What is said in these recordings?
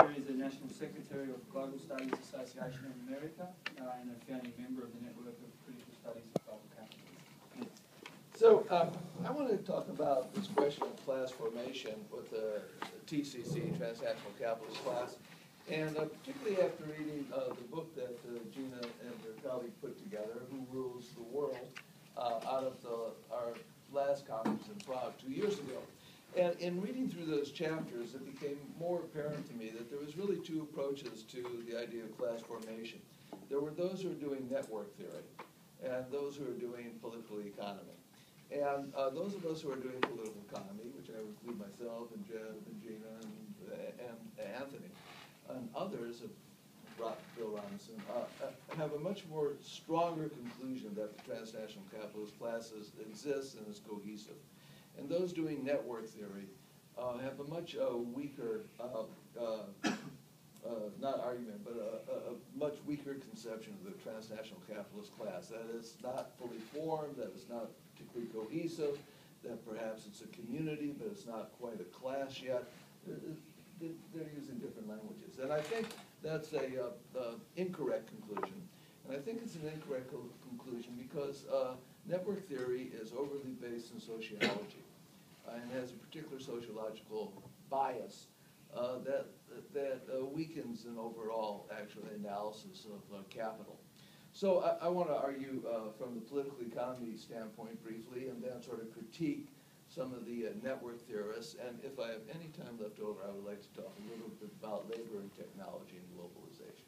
Terry is the National Secretary of Global Studies Association of America and a founding member of the Network of Critical Studies of Global Capitalism. So I want to talk about this question of class formation with the TCC, Transnational Capitalist Class, and particularly after reading the book that Gina and her colleague put together, Who Rules the World, out of our last conference in Prague 2 years ago. And in reading through those chapters, it became more apparent to me that there was really two approaches to the idea of class formation. There were those who are doing network theory, and those who are doing political economy. And those of us who are doing political economy, which I would include myself and Jeff and Gina and Anthony, and others, Bill Robinson, have a much more stronger conclusion that the transnational capitalist class exists and is cohesive. And those doing network theory have a much weaker, not argument, but a much weaker conception of the transnational capitalist class. That it's not fully formed, that it's not particularly cohesive, that perhaps it's a community, but it's not quite a class yet. They're using different languages. And I think that's a incorrect conclusion. And I think it's an incorrect conclusion because network theory is overly based in sociology and has a particular sociological bias that weakens an overall actual analysis of capital. So I want to argue from the political economy standpoint briefly, and then sort of critique some of the network theorists. And if I have any time left over, I would like to talk a little bit about labor and technology and globalization.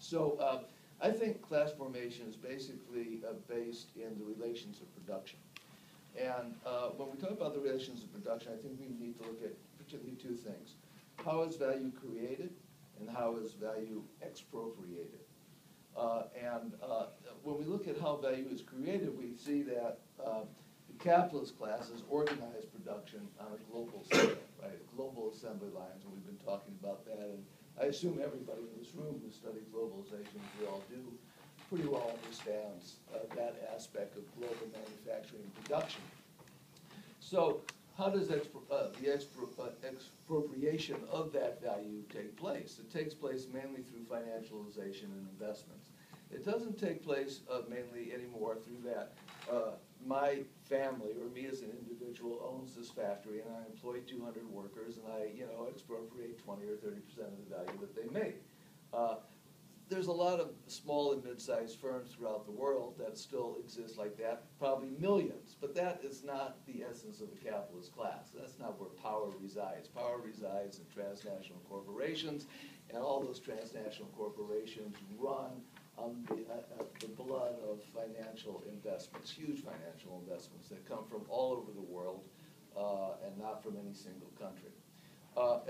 So I think class formation is basically based in the relations of production. And when we talk about the relations of production, I think we need to look at particularly two things. How is value created and how is value expropriated? When we look at how value is created, we see that the capitalist class has organized production on a global scale, right? Global assembly lines, and we've been talking about that. And I assume everybody in this room who studied globalization, as we all do, pretty well understands that aspect of global manufacturing and production. So how does the expropriation of that value take place? It takes place mainly through financialization and investments. It doesn't take place mainly anymore through that my family or me as an individual owns this factory and I employ 200 workers and I expropriate 20 or 30% of the value that they make. There's a lot of small and mid-sized firms throughout the world that still exist like that, probably millions, but that is not the essence of the capitalist class. That's not where power resides. Power resides in transnational corporations, and all those transnational corporations run on the blood of financial investments, huge financial investments that come from all over the world and not from any single country.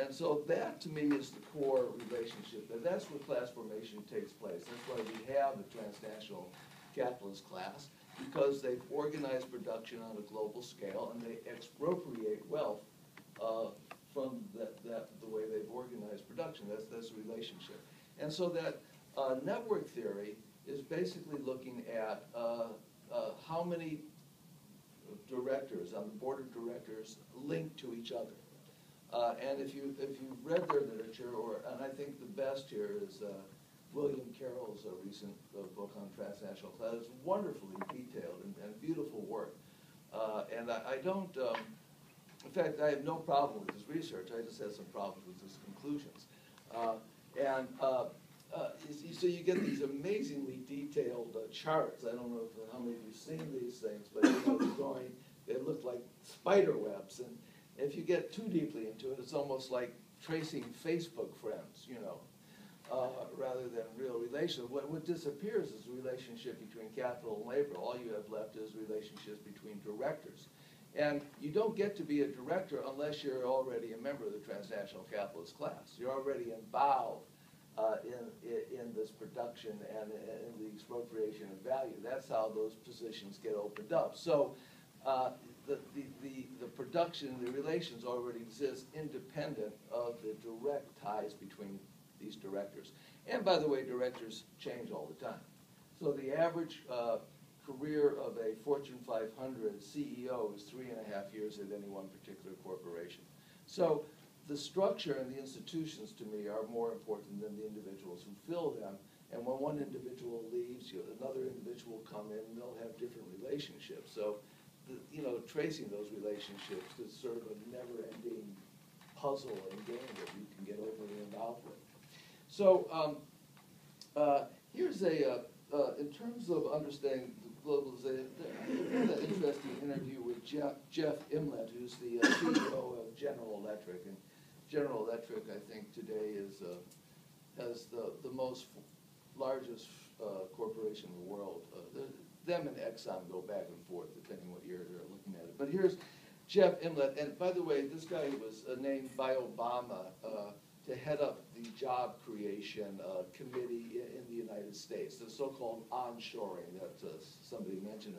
And so that, to me, is the core relationship. And that's where class formation takes place. That's why we have the transnational capitalist class, because they've organized production on a global scale and they expropriate wealth from the way they've organized production. That's the relationship. And so that network theory is basically looking at how many directors on the board of directors link to each other. And if you've read their literature, and I think the best here is William Carroll's recent book on transnational class. It's wonderfully detailed and beautiful work. And I don't, in fact, I have no problem with his research. I just have some problems with his conclusions. So you get these amazingly detailed charts. I don't know how many of you have seen these things, but they look like spider webs. And if you get too deeply into it, it's almost like tracing Facebook friends, rather than real relations. What disappears is the relationship between capital and labor. All you have left is relationships between directors. And you don't get to be a director unless you're already a member of the transnational capitalist class. You're already involved in this production and in the expropriation of value. That's how those positions get opened up. So the production, the relations already exist independent of the direct ties between these directors. And by the way, directors change all the time. So the average career of a Fortune 500 CEO is 3.5 years at any one particular corporation. So the structure and the institutions, to me, are more important than the individuals who fill them. And when one individual leaves, another individual will come in, and they'll have different relationships. So, tracing those relationships is sort of a never-ending puzzle and game that you can get overly involved with. So, here's in terms of understanding globalization, I had an interesting interview with Jeff Imlet, who's the CEO of General Electric. And General Electric, I think, today has the most largest corporation in the world. Them and Exxon go back and forth, depending what year they're looking at it. But here's Jeff Imlet. And by the way, this guy was named by Obama to head up the job creation committee in the United States, the so-called onshoring that somebody mentioned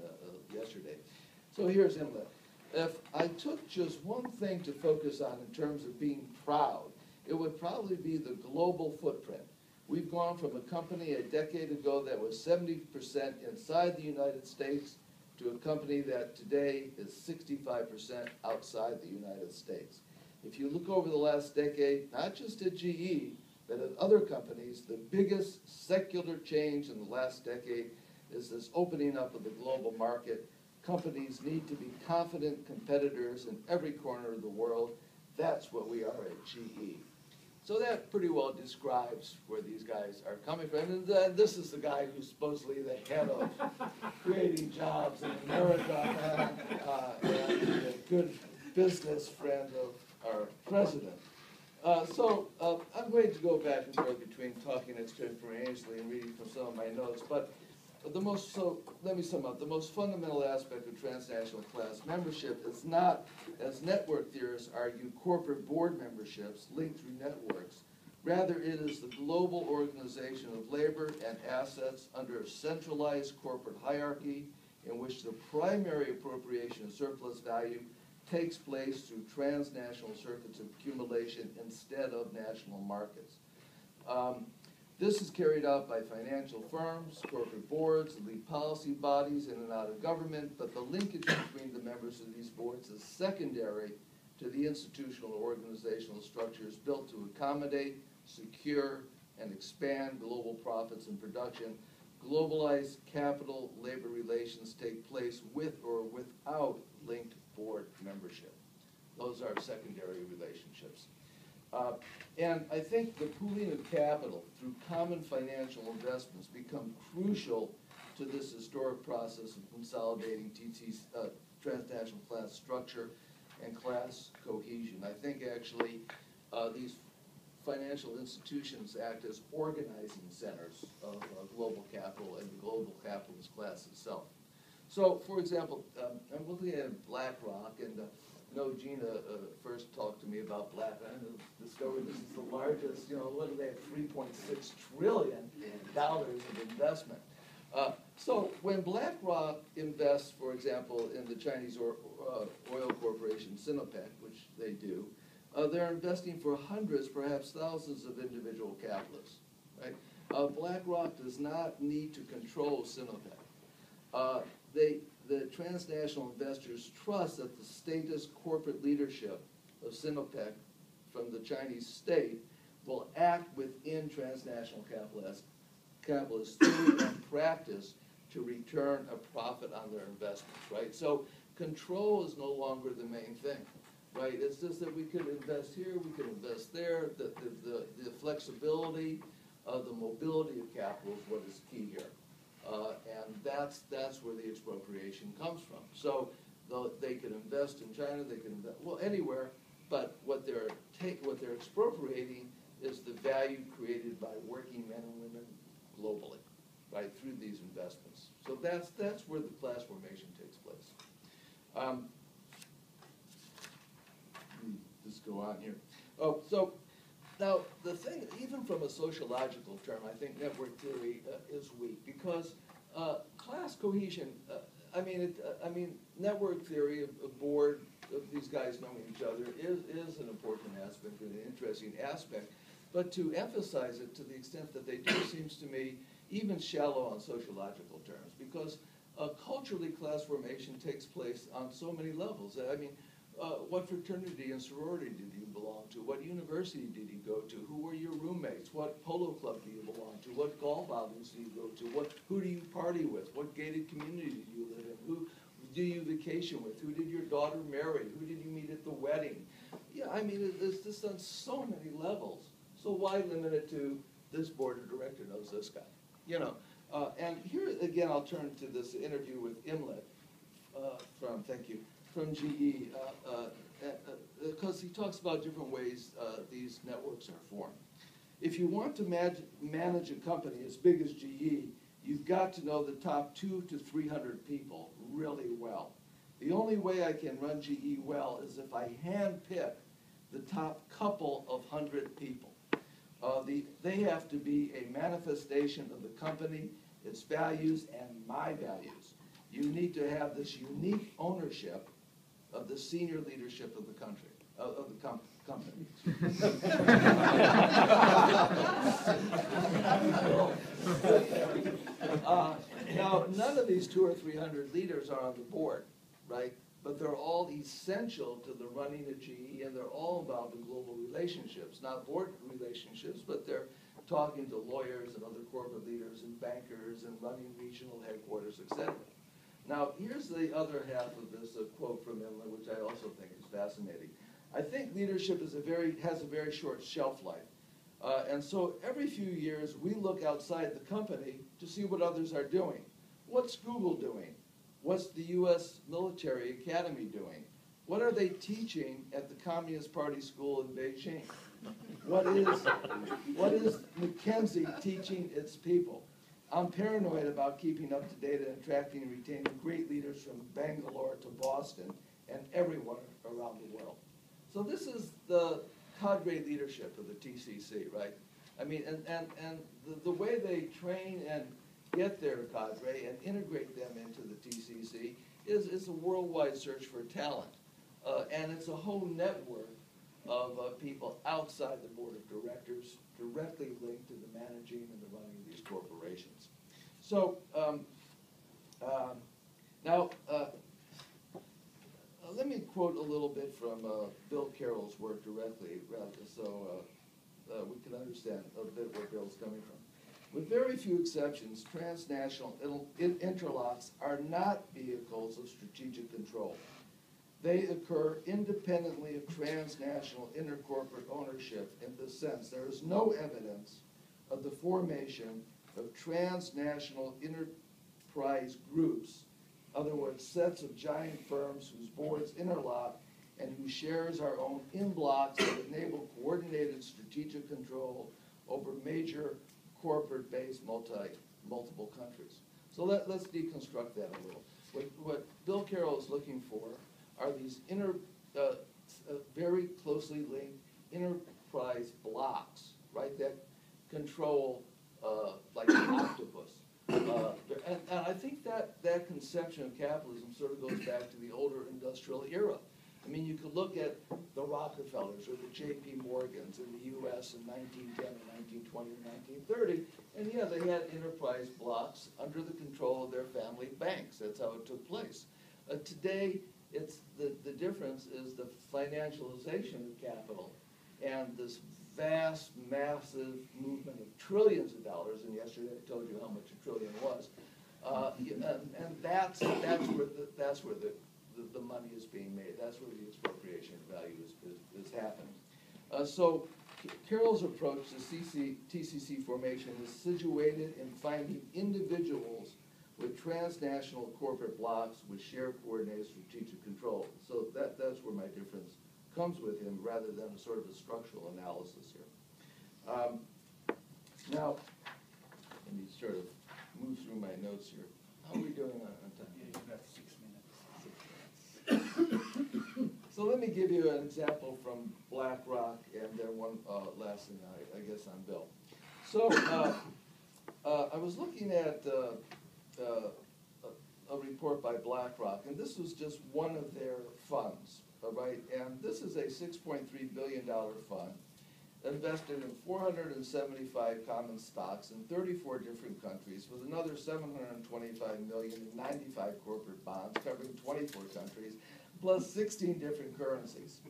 yesterday. So here's Imlet. If I took just one thing to focus on in terms of being proud, it would probably be the global footprint. We've gone from a company a decade ago that was 70% inside the United States to a company that today is 65% outside the United States. If you look over the last decade, not just at GE, but at other companies, the biggest secular change in the last decade is this opening up of the global market. Companies need to be confident competitors in every corner of the world. That's what we are at GE. So that pretty well describes where these guys are coming from. And this is the guy who's supposedly the head of creating jobs in America and a good business friend of our president. So I'm going to go back and forth between talking extemporaneously and reading from some of my notes. But let me sum up. The most fundamental aspect of transnational class membership is not, as network theorists argue, corporate board memberships linked through networks. Rather, it is the global organization of labor and assets under a centralized corporate hierarchy in which the primary appropriation of surplus value takes place through transnational circuits of accumulation instead of national markets. This is carried out by financial firms, corporate boards, elite policy bodies in and out of government, but the linkage between the members of these boards is secondary to the institutional or organizational structures built to accommodate, secure, and expand global profits and production. Globalized capital labor relations take place with or without linked board membership. Those are secondary relationships. And I think the pooling of capital through common financial investments become crucial to this historic process of consolidating TT's transnational class structure and class cohesion. I think actually these financial institutions act as organizing centers of global capital and the global capitalist class itself. So, for example, I'm looking at Blackrock, and Gina first talked to me about Blackrock and discovered this is the largest, what do they have, $3.6 trillion of investment. So when BlackRock invests, for example, in the Chinese oil corporation Sinopec, which they do, they're investing for hundreds, perhaps thousands of individual capitalists, right? BlackRock does not need to control Sinopec. The transnational investors trust that the statist corporate leadership of Sinopec from the Chinese state will act within transnational capitalists theory and practice to return a profit on their investments, right? So control is no longer the main thing, right? It's just that we could invest here, we could invest there. The flexibility, the mobility of capital is what is key here. And that's where the expropriation comes from. So they can invest in China, they can invest, well, anywhere, but what they're expropriating is the value created by working men and women globally, right, through these investments. So that's where the class formation takes place. Just go on here. Oh, so now the thing, even from a sociological term, I think network theory is weak because class cohesion. Network theory, a board of these guys knowing each other is an important aspect, an interesting aspect. But to emphasize it to the extent that they do seems to me even shallow on sociological terms, because culturally class formation takes place on so many levels. what fraternity and sorority did you belong to? What university did you go to? Who were your roommates? What polo club do you belong to? What golf outings do you go to? Who do you party with? What gated community do you live in? Who do you vacation with? Who did your daughter marry? Who did you meet at the wedding? Yeah, I mean, it's just on so many levels. So why limit it to this board of director knows this guy? You know, and here again, I'll turn to this interview with Imlet from GE, because he talks about different ways these networks are formed. If you want to manage a company as big as GE, you've got to know the top 200 to 300 people really well. The only way I can run GE well is if I handpick the top couple of 100 people. They have to be a manifestation of the company, its values, and my values. You need to have this unique ownership of the senior leadership of the country, of the company. Now, none of these 200 or 300 leaders are on the board, right? But they're all essential to the running of GE, and they're all involved in global relationships, not board relationships, but they're talking to lawyers and other corporate leaders and bankers and running regional headquarters, etc. Now, here's the other half of this quote from Imler, which I also think is fascinating. I think leadership has a very short shelf life. And so every few years, we look outside the company to see what others are doing. What's Google doing? What's the U.S. Military Academy doing? What are they teaching at the Communist Party School in Beijing? What is McKinsey teaching its people? I'm paranoid about keeping up to date and attracting and retaining great leaders from Bangalore to Boston and everywhere around the world. So this is the cadre leadership of the TCC, right? I mean, and the way they train and get their cadre and integrate them into the TCC is a worldwide search for talent. And it's a whole network of people outside the board of directors directly linked to the managing and the running of these corporations. So now, let me quote a little bit from Bill Carroll's work directly, so we can understand a bit where Bill's coming from. With very few exceptions, transnational interlocks are not vehicles of strategic control. They occur independently of transnational intercorporate ownership in this sense. There is no evidence of the formation of transnational enterprise groups, in other words, sets of giant firms whose boards interlock and whose shares are owned in blocks that enable coordinated strategic control over major corporate-based multiple countries. So let's deconstruct that a little. What Bill Carroll is looking for are these very closely linked enterprise blocks, right, that control like an octopus. And I think that conception of capitalism sort of goes back to the older industrial era. I mean, you could look at the Rockefellers or the J.P. Morgans in the U.S. in 1910 or 1920 or 1930, and yeah, they had enterprise blocks under the control of their family banks. That's how it took place. Today, it's the difference is the financialization of capital and this vast, massive movement of trillions of dollars, and yesterday I told you how much a trillion was, and that's where the money is being made. That's where the expropriation of value is happening. So Carroll's approach to TCC formation is situated in finding individuals with transnational corporate blocks with shared coordinated strategic control. So that's where my difference comes with him rather than a sort of a structural analysis here. Now, let me sort of move through my notes here. How are we doing on time? Yeah, about 6 minutes. So let me give you an example from Blackrock and then one last thing, I guess, on Bill. So I was looking at a report by Blackrock, and this was just one of their funds, all right? And this is a $6.3 billion fund invested in 475 common stocks in 34 different countries with another $725 million in 95 corporate bonds covering 24 countries. plus 16 different currencies.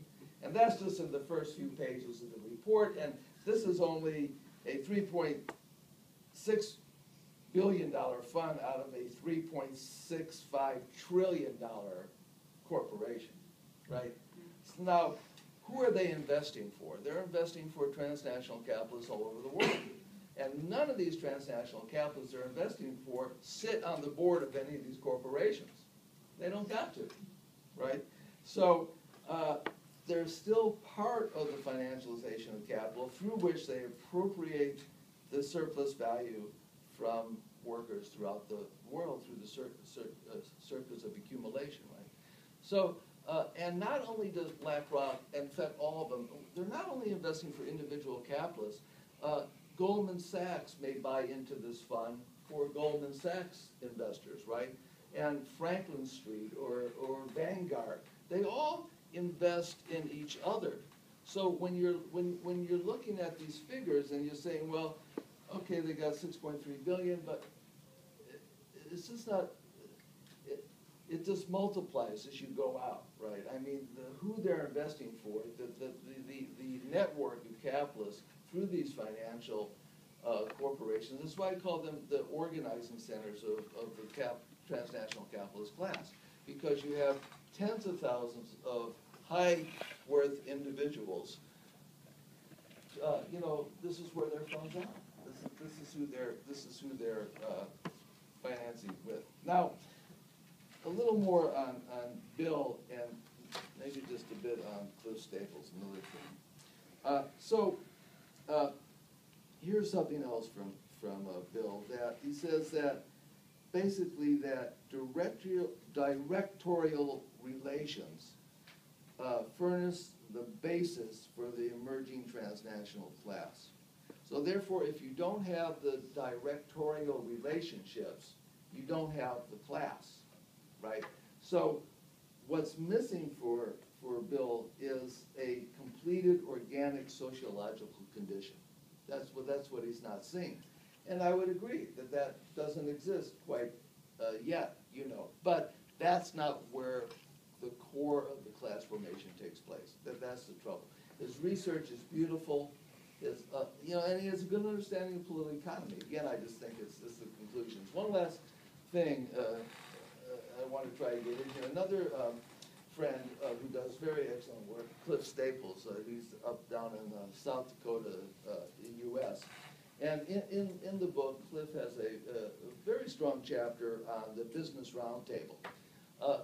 And that's just in the first few pages of the report, and this is only a $3.6 billion fund out of a $3.65 trillion corporation, right? So now, who are they investing for? They're investing for transnational capitalists all over the world. And none of these transnational capitalists they're investing for sit on the board of any of these corporations. They don't got to, right? So they're still part of the financialization of capital through which they appropriate the surplus value from workers throughout the world through the circus of accumulation, right? So, and not only does BlackRock, in fact all of them, they're not only investing for individual capitalists, Goldman Sachs may buy into this fund for Goldman Sachs investors, right? And Franklin Street or Vanguard, they all invest in each other. So when you're looking at these figures and you're saying, well, okay, they got 6.3 billion, but it's just not. It just multiplies as you go out, right? I mean, who they're investing for, the network of capitalists through these financial corporations. That's why I call them the organizing centers of the transnational capitalist class, because you have tens of thousands of high-worth individuals. You know, this is where their funds are. This is who they're financing with. Now, a little more on Bill and maybe just a bit on Cliff Staples, another thing. Here's something else from Bill, that he says that basically that directorial relations furnish the basis for the emerging transnational class. So therefore, if you don't have the directorial relationships, you don't have the class, right? So what's missing for Bill is a completed organic sociological condition. That's what he's not seeing. And I would agree that that doesn't exist quite yet, you know. But that's not where the core of the class formation takes place. That's the trouble. His research is beautiful. You know, and he has a good understanding of political economy. Again, I just think it's the conclusions. One last thing I want to try to get in here. Another friend who does very excellent work, Cliff Staples. He's up down in South Dakota, in U.S. And in the book, Cliff has a very strong chapter on the business roundtable.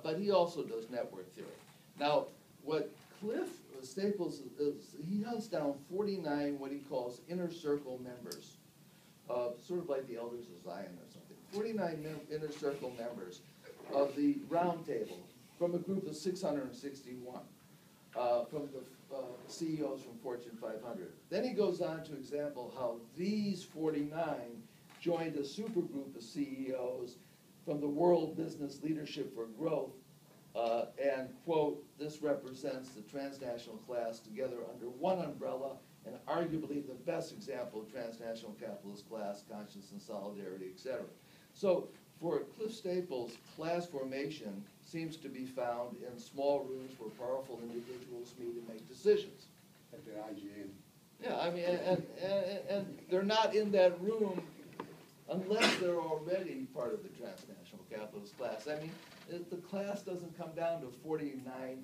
But he also does network theory. Now, what Cliff Staples is, he hunts down 49 what he calls inner circle members, sort of like the Elders of Zion or something. 49 inner circle members of the roundtable from a group of 661 from the CEOs from Fortune 500. Then he goes on to example how these 49 joined a supergroup of CEOs from the World Business Leadership for Growth, and, quote, this represents the transnational class together under one umbrella and arguably the best example of transnational capitalist class, conscience and solidarity, etc. So for Cliff Staples, class formation seems to be found in small rooms where powerful individuals meet and make decisions. At the IGN. Yeah, I mean, and they're not in that room unless they're already part of the transnational capitalist class. I mean, the class doesn't come down to 49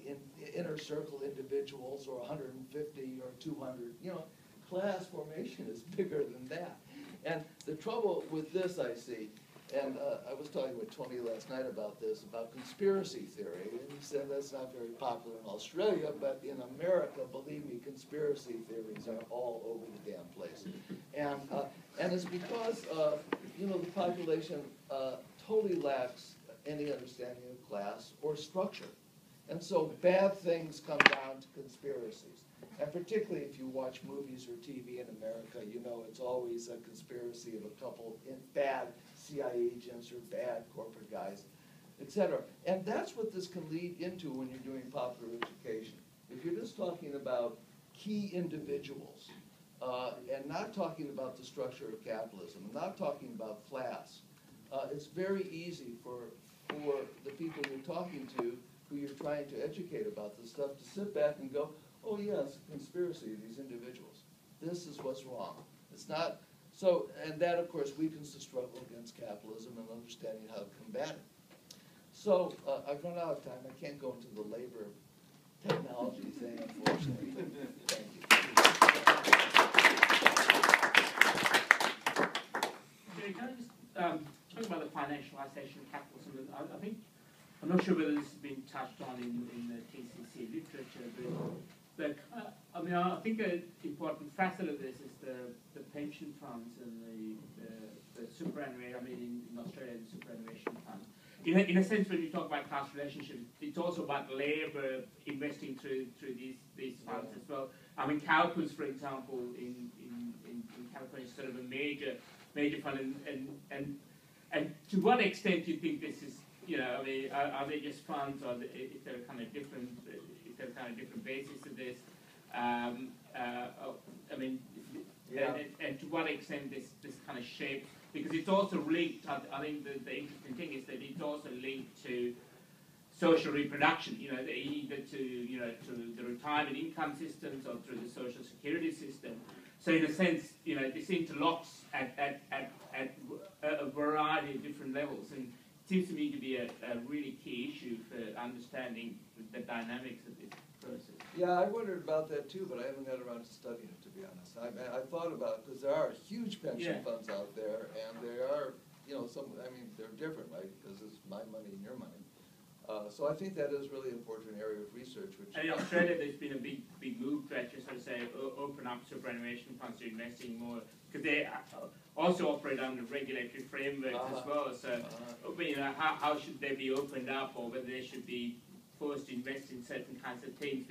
inner circle individuals or 150 or 200. You know, class formation is bigger than that. And the trouble with this, I see, and I was talking with Tony last night about this, about conspiracy theory, and he said that's not very popular in Australia, but in America, believe me, conspiracy theories are all over the damn place. And it's because, you know, the population totally lacks any understanding of class or structure. And so bad things come down to conspiracies. And particularly if you watch movies or TV in America, you know it's always a conspiracy of a couple bad CIA agents or bad corporate guys, etc. And that's what this can lead into when you're doing popular education. If you're just talking about key individuals and not talking about the structure of capitalism, not talking about class, it's very easy for the people you're talking to who you're trying to educate about this stuff to sit back and go, oh yeah, it's a conspiracy of these individuals. This is what's wrong. It's not, so, and that of course weakens the struggle against capitalism and understanding how to combat it. So, I've run out of time. I can't go into the labor technology thing, unfortunately. Thank you. Can I just talk about the financialization of capitalism? I think, I'm not sure whether this has been touched on in the TCC literature, but I mean, I think an important facet of this is the pension funds and the superannuation, I mean in Australia, the superannuation funds. In a sense, when you talk about class relationships, it's also about labour investing through these funds as well. I mean, CalPERS, for example, in California is sort of a major fund, and to what extent do you think this is, you know, I mean, are they just funds, or is there a kind of different basis to this? I mean, and to what extent this kind of shapes, because it's also linked, I think the interesting thing is that it's also linked to social reproduction, you know, either to the retirement income systems or through the social security system. So in a sense, you know, this interlocks at a variety of different levels, and it seems to me to be a really key issue for understanding the dynamics of this process. Yeah, I wondered about that too, but I haven't got around to studying it, to be honest. I thought about it because there are huge pension funds out there, and they are, you know, I mean, they're different, right? Because it's my money and your money. So I think that is really important area of research. Which in Australia, there's been a big move to actually sort of say open up superannuation funds to investing more, because they also operate under regulatory frameworks as well. So, you know, how should they be opened up, or whether they should be forced to invest in certain kinds of things,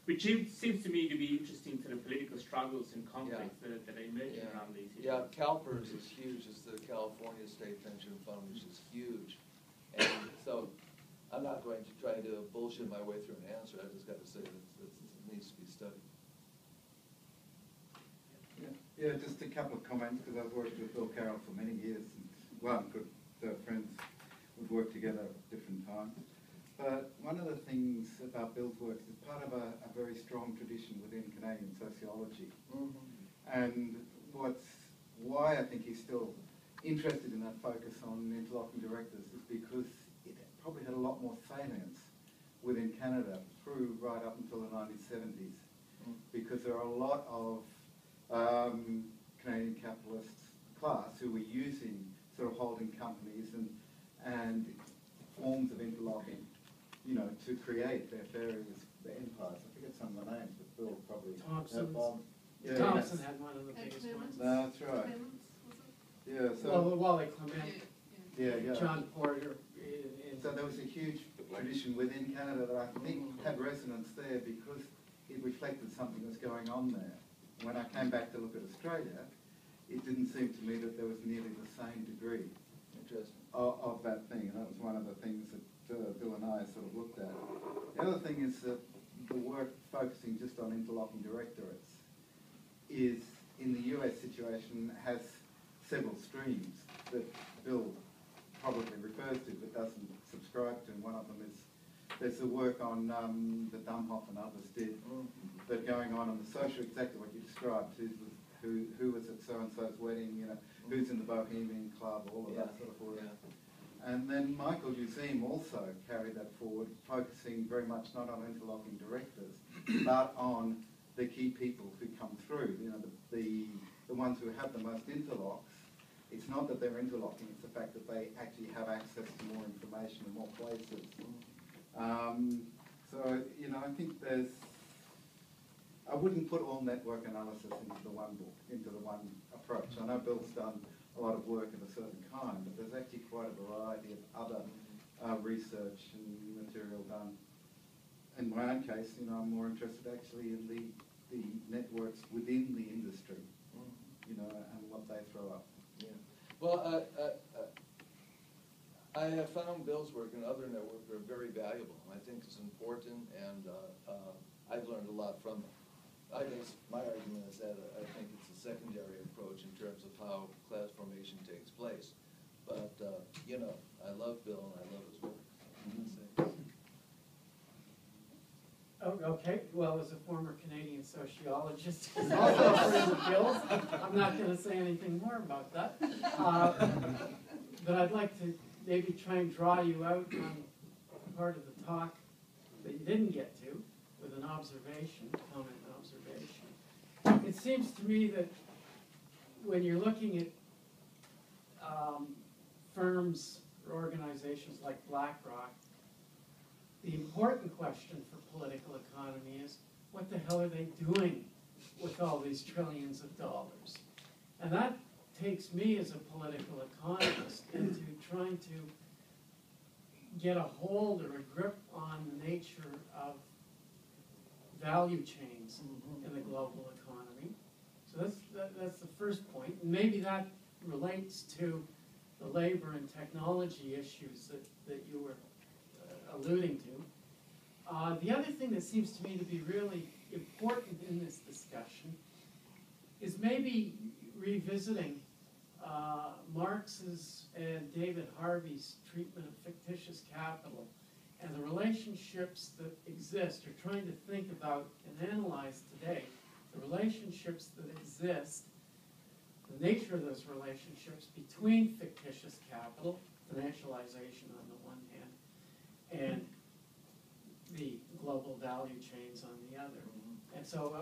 which seems to me to be interesting to the political struggles and conflicts that are emerging around these issues. Yeah, CalPERS is huge. It's the California State Pension Fund, which is huge. And so I'm not going to try to bullshit my way through an answer. I just got to say that it needs to be studied. Yeah, just a couple of comments, because I've worked with Bill Carroll for many years. And, well, good friends. We've worked together at different times. But one of the things about Bill's work is part of a very strong tradition within Canadian sociology. And why I think he's still interested in that focus on interlocking directors is because it probably had a lot more salience within Canada through right up until the 1970s, because there are a lot of Canadian capitalist class who were using sort of holding companies and forms of interlocking, you know, to create their various empires. I forget some of the names, but Bill probably. Thompson had one of the biggest ones. That's right. Yeah, so. Well, Wally Clement. Yeah. John Porter. So there was a huge tradition within Canada that I think had resonance there because it reflected something that was going on there. When I came back to look at Australia, it didn't seem to me that there was nearly the same degree of that thing, and that was one of the things that Bill and I sort of looked at. The other thing is that the work focusing just on interlocking directorates is, in the US situation, has several streams that Bill probably refers to but doesn't subscribe to. And one of them is, there's the work on that Dumhoff and others did, that going on the social, exactly what you described, who was at so-and-so's wedding, you know, who's in the Bohemian Club, all of that sort of work. And then Michael Uzim also carried that forward, focusing very much not on interlocking directors, but on the key people who come through, you know, the ones who have the most interlocks. It's not that they're interlocking, it's the fact that they actually have access to more information in more places. So, you know, I think I wouldn't put all network analysis into the one book, into the one approach. I know Bill's done a lot of work of a certain kind, but there's actually quite a variety of other research and material done. In my own case, you know, I'm more interested actually in the networks within the industry, you know, and what they throw up. Yeah. Well, I have found Bill's work and other networks are very valuable. I think it's important, and I've learned a lot from it. I guess my argument is that I think it's a secondary approach in terms of how class formation takes place. But, you know, I love Bill and I love his work. Okay, well, as a former Canadian sociologist, who's also afraid of bills, I'm not going to say anything more about that. But I'd like to maybe try and draw you out on part of the talk that you didn't get to with an observation, comment observation. It seems to me that when you're looking at firms or organizations like Blackrock, the important question for political economy is, what the hell are they doing with all these trillions of dollars? And that takes me as a political economist into trying to get a hold or a grip on the nature of value chains in the global economy. So that's the first point. And maybe that relates to the labor and technology issues that you were alluding to. The other thing that seems to me to be really important in this discussion is maybe revisiting Marx's and David Harvey's treatment of fictitious capital and the relationships that exist, or trying to think about and analyze today the relationships that exist, the nature of those relationships between fictitious capital, financialization on the one hand, and the global value chains on the other. And so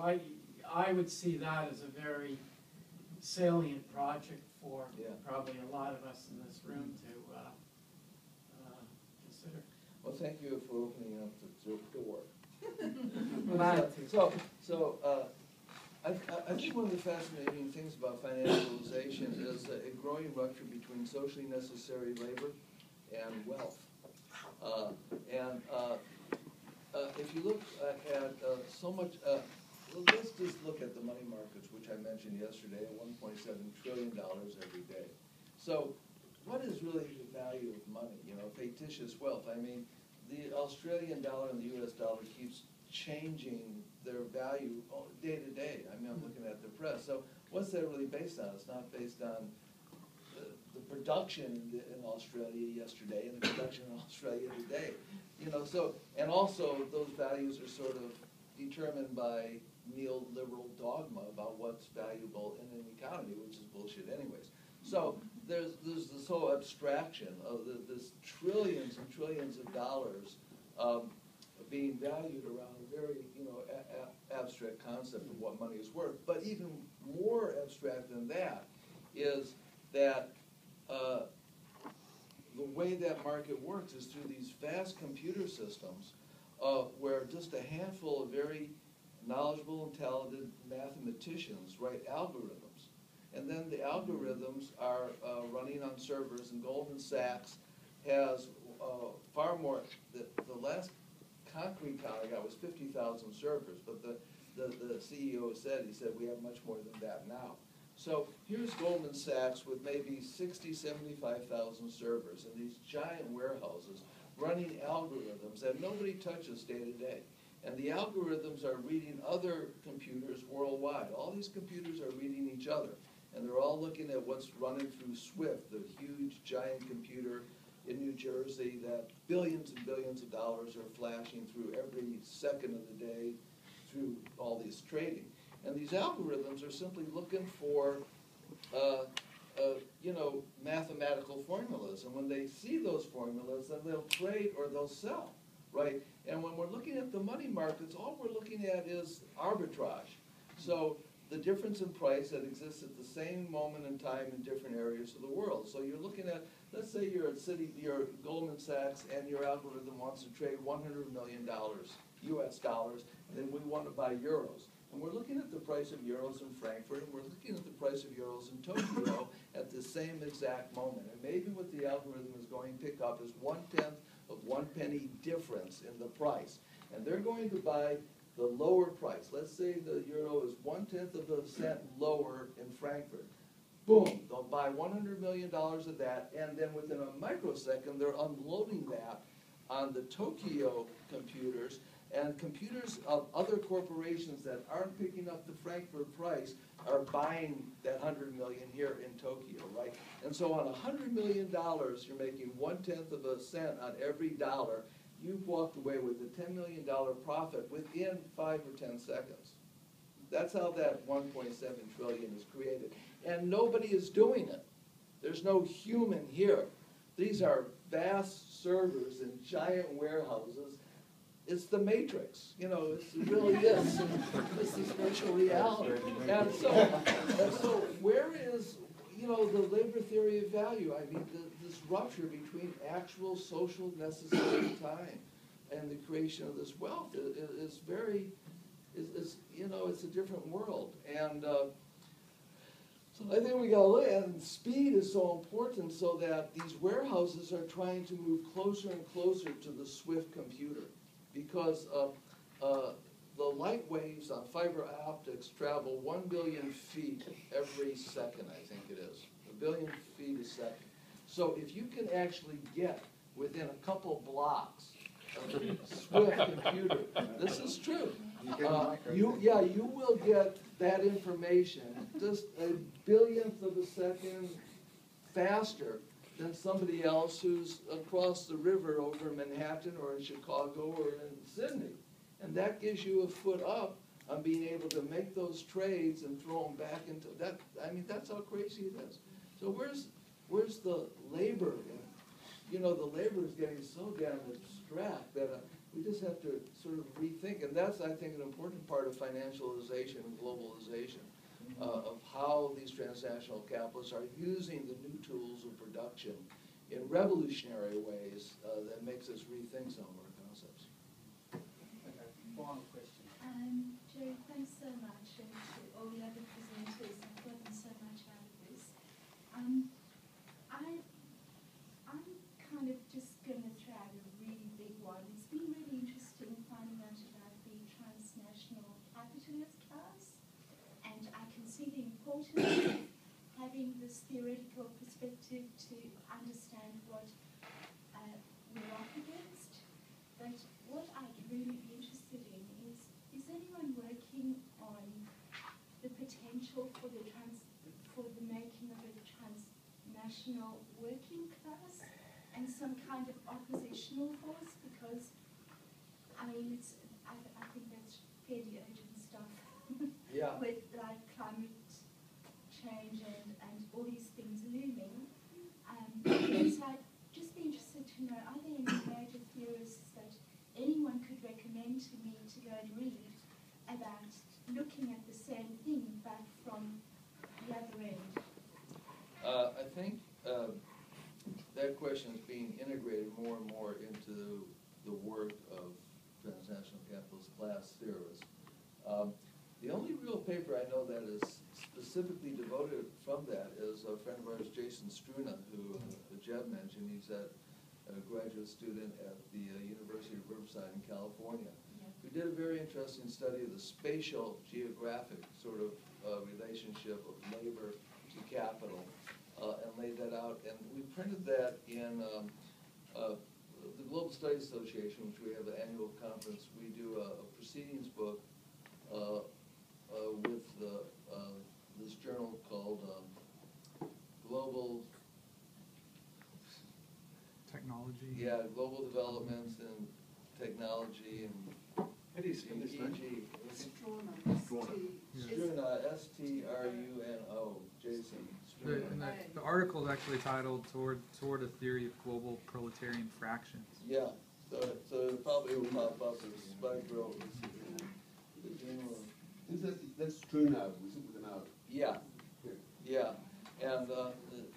I would see that as a very salient project for probably a lot of us in this room to consider. Well, thank you for opening up the door. I think one of the fascinating things about financialization is a growing rupture between socially necessary labor and wealth. If you look at so much, let's just look at the money markets, which I mentioned yesterday, at $1.7 trillion every day. So what is really the value of money? You know, fictitious wealth. I mean, the Australian dollar and the US dollar keeps changing their value day to day. I mean, I'm looking at the press. So what's that really based on? It's not based on the production in Australia yesterday and the production in Australia today. You know, so, and also those values are sort of determined by neoliberal dogma about what's valuable in an economy, which is bullshit anyways. So there's this whole abstraction of this trillions and trillions of dollars being valued around a very, abstract concept of what money is worth. But even more abstract than that is that the way that market works is through these vast computer systems where just a handful of very knowledgeable and talented mathematicians write algorithms. And then the algorithms are running on servers, and Goldman Sachs has far more. The last concrete count I got was 50,000 servers, but the CEO said we have much more than that now. So here's Goldman Sachs with maybe 60, 75,000 servers in these giant warehouses running algorithms that nobody touches day to day. And the algorithms are reading other computers worldwide. All these computers are reading each other. And they're all looking at what's running through Swift, the huge giant computer in New Jersey that billions and billions of dollars are flashing through every second of the day through all this trading. And these algorithms are simply looking for, mathematical formulas. And when they see those formulas, then they'll trade or they'll sell, right? And when we're looking at the money markets, all we're looking at is arbitrage. So the difference in price that exists at the same moment in time in different areas of the world. So you're looking at, let's say you're at Goldman Sachs, and your algorithm wants to trade $100 million US dollars, and then we want to buy euros. And we're looking at the price of euros in Frankfurt, and we're looking at the price of euros in Tokyo at the same exact moment. And maybe what the algorithm is going to pick up is 1/10 of 1 penny difference in the price. And they're going to buy the lower price. Let's say the euro is 1/10 of a cent lower in Frankfurt. Boom, they'll buy $100 million of that, and then within a microsecond, they're unloading that on the Tokyo computers, and computers of other corporations that aren't picking up the Frankfurt price are buying that $100 million here in Tokyo, right? And so on $100 million, you're making 1/10 of a cent on every dollar, you've walked away with a $10 million profit within 5 or 10 seconds. That's how that 1.7 trillion is created. And nobody is doing it. There's no human here. These are vast servers in giant warehouses. It's the Matrix, you know, it really is. This is virtual reality. And so where is, you know, the labor theory of value? I mean, this rupture between actual social necessary time and the creation of this wealth is very, you know, it's a different world. And so I think we got to look at it, and speed is so important so that these warehouses are trying to move closer and closer to the swift computer, because the light waves on fiber optics travel 1 billion feet every second, I think it is, 1 billion feet a second. So if you can actually get within a couple blocks of a swift computer, this is true. You will get that information just a billionth of a second faster than somebody else who's across the river over in Manhattan or in Chicago or in Sydney. And that gives you a foot up on being able to make those trades and throw them back into that. I mean, that's how crazy it is. So where's the labor? You know, the labor is getting so damn abstract that we just have to sort of rethink. And that's, I think, an important part of financialization and globalization, of how these transnational capitalists are using the new tools of production in revolutionary ways that makes us rethink some of our concepts. Okay, final question. Jerry, thanks so much, and to all the other presenters. I've gotten so much out of this. I'm kind of just going to throw out a really big one. It's been really interesting finding out about the transnational capitalist class, and I can see the importance of having this theoretical perspective to understand what we're up against. But what I'd really be interested in is anyone working on the potential for the making of a transnational working class and some kind of oppositional force? Because I mean, I think that's fairly urgent stuff. Yeah. With like climate change and all these things looming. So I'd just be interested to know, are there any major theorists that anyone could recommend to me to go and read about looking at the same thing but from the other end? I think that question is being integrated more and more into the work of transnational capitalist class theorists. The only real paper I know that is specifically devoted from that is a friend of ours, Jason Struna, who Jeb mentioned. He's a graduate student at the University of Riverside in California, who did a very interesting study of the spatial geographic sort of relationship of labor to capital, and laid that out. And we printed that in the Global Studies Association, which we have an annual conference. We do a proceedings book with this journal called Global Technology. Yeah, Global Developments and Technology and How do you spell this name? Struno, S-T-R-U-N-O, Jason Struno. The article is actually titled Toward a Theory of Global Proletarian Fractions. Yeah, so it probably will pop up as Spike Grove. That's true now, with an out. Yeah, yeah, and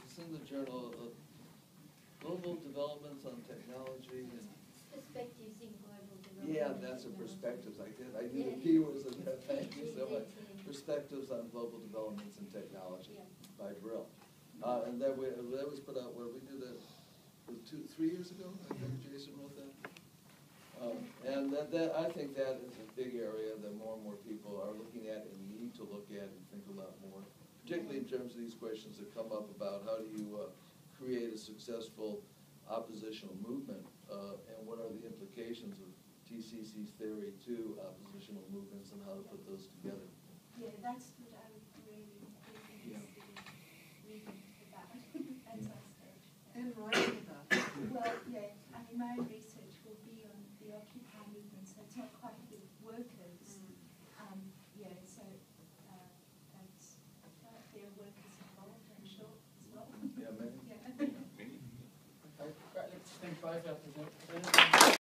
it's in the journal of Global Developments on Technology and Perspectives in global development. yeah, that's a perspectives. I knew the keywords in that. Thank you so much. Perspectives on Global Developments and Technology by Brill. And that was put out, where we did that 3 years ago, I think Jason wrote that. And that I think that is a big area that more and more people are looking at and need to look at and think about more, particularly in terms of these questions that come up about how do you create a successful oppositional movement, and what are the implications of TCC's theory to oppositional movements and how to put those together. Yeah, that's what I would really be interested in reading about at some stage. And writing about it. Well, yeah, I mean, my own research will be on Thank both our presenters.